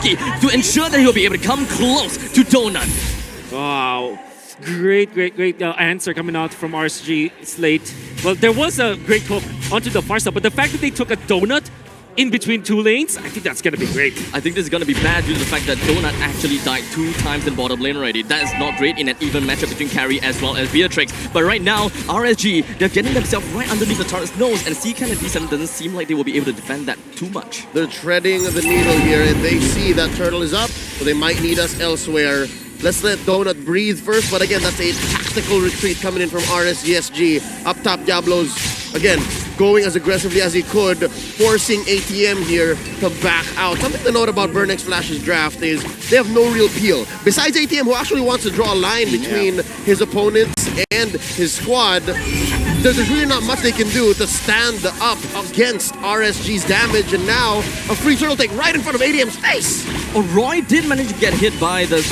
Oki to ensure that he'll be able to come close to Donut. Wow. Great answer coming out from RSG Slate. Well, there was a great hook onto the far side, but the fact that they took a donut in between two lanes, I think that's going to be great. I think this is going to be bad due to the fact that Donut actually died 2 times in bottom lane already. That is not great in an even matchup between Carry as well as Beatrix. But right now, RSG, they're getting themselves right underneath the turret's nose, and CCAN and D7 doesn't seem like they will be able to defend that too much. They're treading the needle here, and they see that turtle is up, so they might need us elsewhere. Let's let Donut breathe first, but again, that's a tactical retreat coming in from RSGSG. Up top, Diablo's, again, going as aggressively as he could, forcing ATM here to back out. Something to note about Burnix Flash's draft is they have no real peel. Besides ATM, who actually wants to draw a line between his opponents and his squad, there's really not much they can do to stand up against RSG's damage, and now a free turtle take right in front of ATM's face. Roy did manage to get hit by the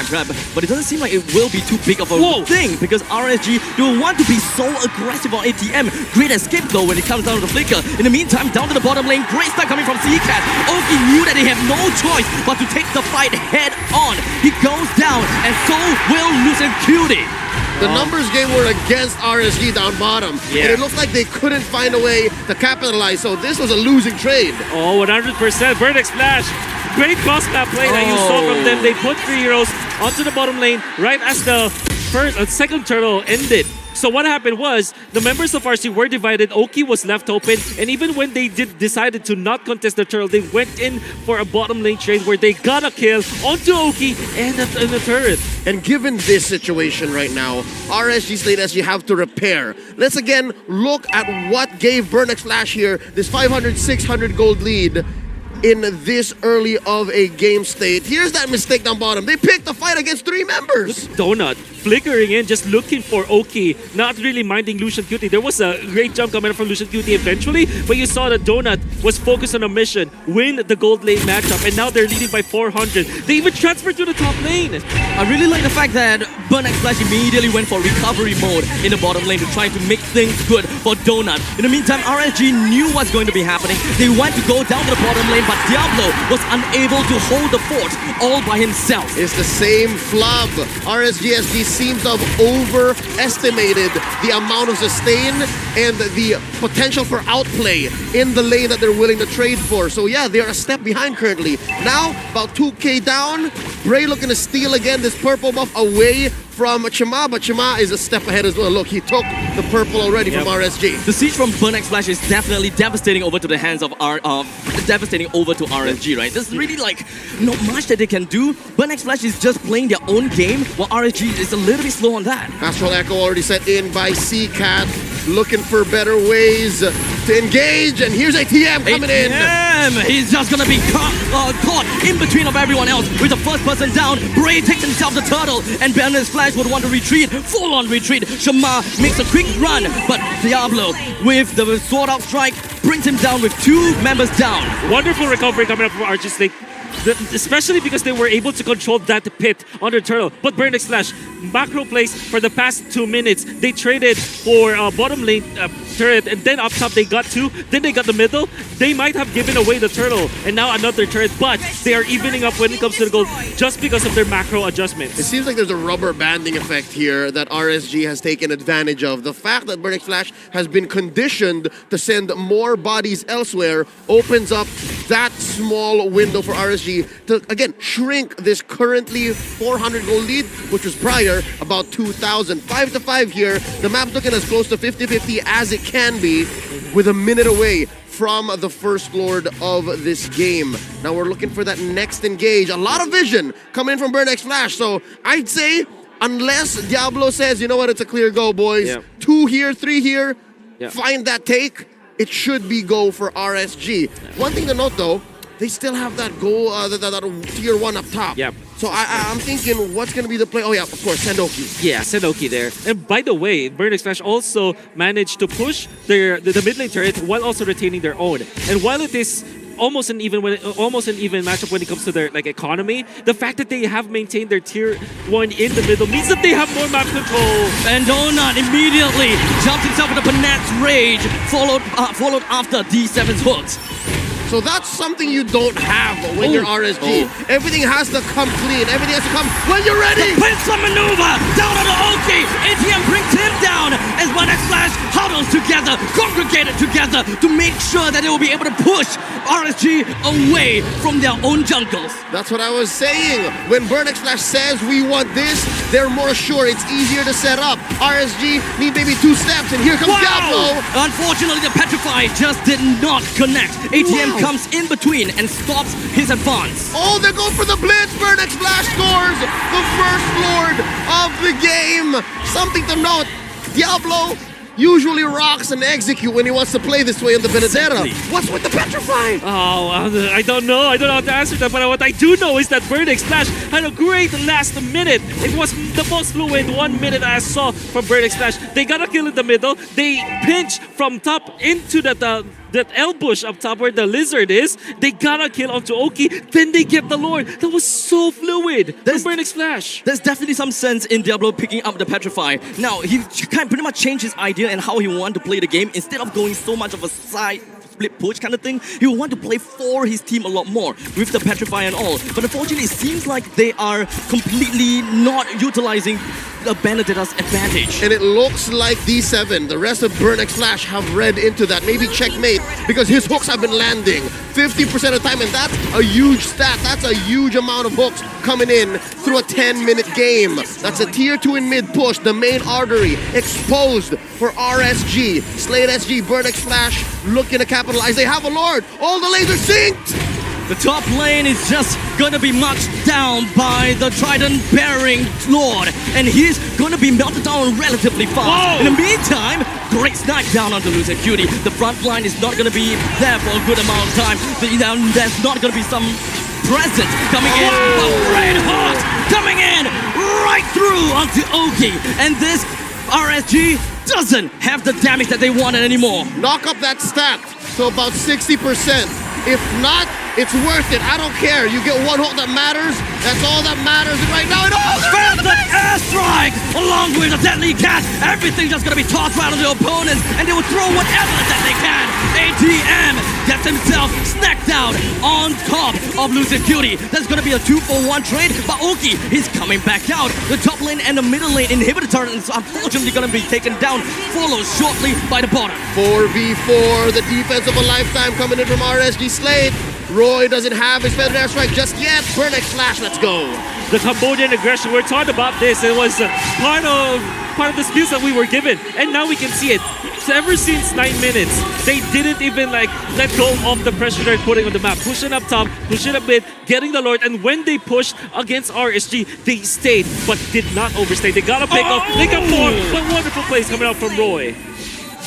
grab, but it doesn't seem like it will be too big of a thing because RSG do want to be so aggressive on ATM. Great escape though when it comes down to the flicker. In the meantime, down to the bottom lane, great start coming from CCAT. Oki knew that they have no choice but to take the fight head on. He goes down, and so will Lucent Cutie. The numbers game were against RSG down bottom, and it looks like they couldn't find a way to capitalize, so this was a losing trade. Oh, 100%. Burnix Flash. Great cross map play that you saw from them. They put 3 heroes onto the bottom lane right as the second turtle ended. So what happened was, the members of RC were divided, Oki was left open, and even when they decided to not contest the turtle, they went in for a bottom lane trade where they got a kill onto Oki and the turret. And given this situation right now, RSG Slate SG have to repair. Let's again look at what gave Burnix Flash here this 500-600 gold lead in this early of a game state. Here's that mistake down bottom. They picked a fight against 3 members. Donut flickering in, just looking for Oki, not really minding Lucent Cutie. There was a great jump coming from Lucent Cutie eventually, but you saw that Donut was focused on a mission, win the gold lane matchup, and now they're leading by 400. They even transferred to the top lane. I really like the fact that Burnix Flash immediately went for recovery mode in the bottom lane to try to make things good for Donut. In the meantime, RSG knew what's going to be happening. They went to go down to the bottom lane, but Diablo was unable to hold the fort all by himself. It's the same flub. RSGSG seems to have overestimated the amount of sustain and the potential for outplay in the lane that they're willing to trade for. So yeah, they're a step behind currently. Now, about 2k down, Bray looking to steal again this purple buff away from Chima, but Chima is a step ahead as well. Look, he took the purple already from RSG. The siege from Burnix Flash is definitely devastating over to the hands of RSG, right? There's really like not much that they can do. Burnix Flash is just playing their own game, while RSG is a little bit slow on that. Astral Echo already set in by CCAT, looking for better ways to engage, and here's ATM coming in. He's just gonna be caught in between of everyone else with the first person down. Bray takes himself the turtle, and Burnix Flash would want to retreat, full-on retreat. Shama makes a quick run, but Diablo with the sword-out strike brings him down with 2 members down. Wonderful recovery coming up from RSG Slate. Especially because they were able to control that pit on the turtle. But Burnix Flash, macro plays for the past 2 minutes. They traded for bottom lane turret, and then up top they got 2. Then they got the middle. They might have given away the turtle, and now another turret. But they are evening up when it comes to the gold just because of their macro adjustments. It seems like there's a rubber banding effect here that RSG has taken advantage of. The fact that Burnix Flash has been conditioned to send more bodies elsewhere opens up that small window for RSG to, again, shrink this currently 400 gold lead, which was prior about 2,000. 5-5 here. The map's looking as close to 50-50 as it can be, with a minute away from the first lord of this game. Now we're looking for that next engage. A lot of vision coming in from Burnix Flash, so I'd say unless Diablo says, you know what, it's a clear go, boys. 2 here, 3 here, find that take, it should be go for RSG. One thing to note though, they still have that goal, that tier 1 up top. So I'm thinking, what's going to be the play? Oh yeah, of course, send Oki. Yeah, send Oki there. And by the way, Burnix Flash also managed to push the mid lane turret while also retaining their own. And while it is almost an even matchup when it comes to their economy, the fact that they have maintained their tier 1 in the middle means that they have more map control. And Donut immediately jumps himself with a Panat's Rage, followed after D7's hooks. So that's something you don't have when you're RSG. Everything has to come clean. Everything has to come when you're ready. Pincer maneuver down on the Oki. ATM brings him down as Vertex Flash huddles together, congregated together to make sure that they will be able to push RSG away from their own jungles. That's what I was saying. When Vertex Flash says we want this, they're more sure. It's easier to set up. RSG need maybe 2 steps, and here comes Diablo. Unfortunately, the Petrify just did not connect. ATM comes in between and stops his advance. Oh, they're going for the blitz. Vertex Flash scores the first Lord of the game. Something to note, Diablo usually rocks and execute when he wants to play this way in the Benedetta. What's with the Petrify? Oh, I don't know. I don't know how to answer that. But what I do know is that Vertex Flash had a great last minute. It was the most fluid 1 minute I saw from Vertex Flash. They got a kill in the middle. They pinch from top into that L-bush up top where the lizard is. They got a kill onto Oki. Then they get the Lord. That was so fluid from Vertex Flash. There's definitely some sense in Diablo picking up the Petrify. Now, he kind of pretty much changed his idea and how he wanted to play the game. Instead of going so much of a side split push kind of thing, he will want to play for his team a lot more with the Petrify and all. But unfortunately, it seems like they are completely not utilizing the Benedetta's advantage. And it looks like D7, the rest of Vertex Flash have read into that. Maybe checkmate, because his hooks have been landing 50% of the time, and that's a huge stat. That's a huge amount of hooks coming in through a 10-minute game. That's a tier 2 in mid push, the main artery exposed for RSG. Slate SG, Vertex Flash looking to capitalize. They have a Lord. All the lasers synced. The top lane is just gonna be marched down by the Trident-bearing Lord, and he's gonna be melted down relatively fast. Whoa. In the meantime, great snipe down onto Lucian Cutie. The front line is not gonna be there for a good amount of time. There's not gonna be some presence coming in, but red hot coming in right through onto Oki, and this RSG doesn't have the damage that they wanted anymore. Knock up that stat to about 60%. If not, it's worth it. I don't care. You get one hook that matters. That's all that matters. And right now, Phantom airstrike along with a deadly cat. Everything's just gonna be tossed right on the opponents, and they will throw whatever that they can. ATM gets himself snacked out on top of Lucian Cutie. That's gonna be a 2-for-1 trade, but Oki is coming back out. The top lane and the middle lane inhibitor turret is unfortunately gonna be taken down, followed shortly by the bottom. 4v4, the defense of a lifetime coming in from RSG Slade. Roy doesn't have his feathered airstrike just yet. Vertex Flash, let's go. The Cambodian aggression, we're taught about this. It was part of the skills that we were given, and now we can see it. So ever since 9 minutes, they didn't even let go of the pressure they're putting on the map. Pushing up top, pushing a bit, getting the Lord, and when they pushed against RSG, they stayed, but did not overstay. They got a pick off, they got more. What wonderful plays coming out from Roy.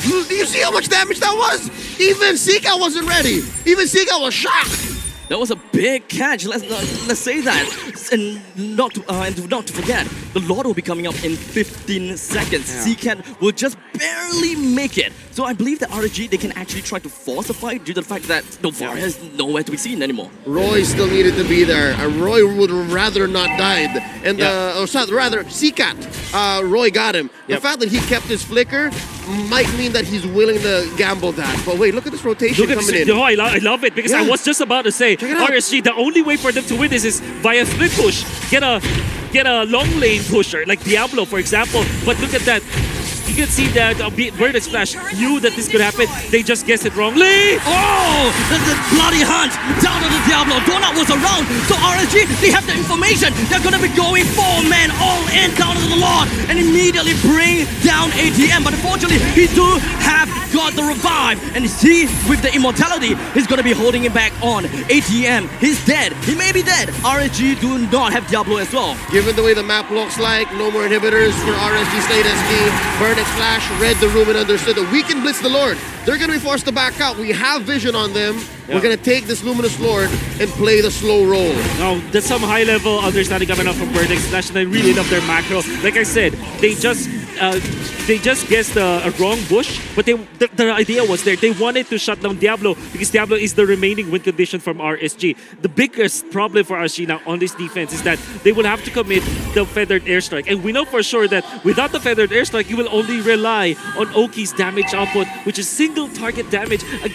Do you see how much damage that was? Even Sika wasn't ready. Even Sika was shocked. That was a big catch. Let's say that, and not to forget, the Lord will be coming up in 15 seconds. Yeah. C-Cat will just barely make it. So I believe that RSG, they can actually try to force a fight due to the fact that Novaria is nowhere to be seen anymore. Roy still needed to be there. Roy would rather not died, and rather C-Cat. Roy got him. The fact that he kept his flicker might mean that he's willing to gamble that. But wait, look at this rotation coming in. Oh, I love it, because I was just about to say, RSG, the only way for them to win this is via split push. Get a long lane pusher, like Diablo, for example. But look at that. You can see that Vertex Flash knew that this could happen. They just guessed it wrongly. Oh, the bloody hunt down on the Diablo. Donut was around, so RSG, they have the information. They're gonna be going 4-man all in down to the Lord and immediately bring down ATM. But unfortunately, he do have got the revive, and he, with the immortality, is gonna be holding him back on. ATM, he's dead. He may be dead. RSG do not have Diablo as well. Given the way the map looks like, no more inhibitors for RSG Slate SG. Vertex Flash read the room and understood that we can blitz the Lord. They're going to be forced to back out. We have vision on them. We're going to take this Luminous Lord and play the slow roll. No, that's some high-level understanding coming up from Vertex Flash, and I really love their macro. Like I said, they just guessed a wrong bush, but the idea was there. They wanted to shut down Diablo because Diablo is the remaining win condition from RSG. The biggest problem for RSG now on this defense is that they will have to commit the feathered airstrike, and we know for sure that without the feathered airstrike, you will only rely on Oki's damage output, which is single target damage again.